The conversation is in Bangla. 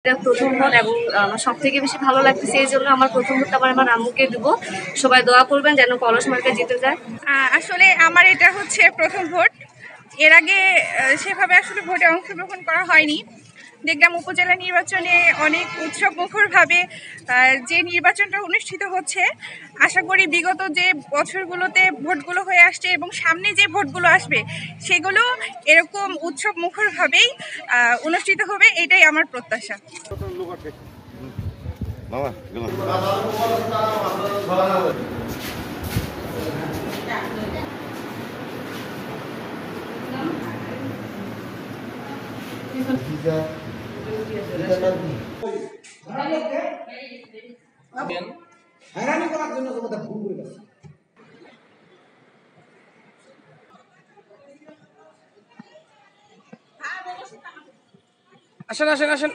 এটা প্রথম ভোট এবং আমার সবথেকে বেশি ভালো লাগতেছে এই জন্য আমার প্রথম ভোটটা আমার আম্মুকে দিব। সবাই দোয়া করবেন যেন কলস মার্কা জিতে যায়। আসলে আমার এটা হচ্ছে প্রথম ভোট। এর আগে সেভাবে আসলে ভোটে অংশগ্রহণ করা হয়নি। দেখলাম উপজেলা নির্বাচনে অনেক উৎসব মুখরভাবে যে নির্বাচনটা অনুষ্ঠিত হচ্ছে। আশা করি বিগত যে বছরগুলোতে ভোটগুলো হয়ে আসছে এবং সামনে যে ভোটগুলো আসবে সেগুলো এরকম উৎসব মুখরভাবেই অনুষ্ঠিত হবে, এটাই আমার প্রত্যাশা। হয়রানি করার জন্য ভুল করে গেছে। আসেন আসেন আসেন।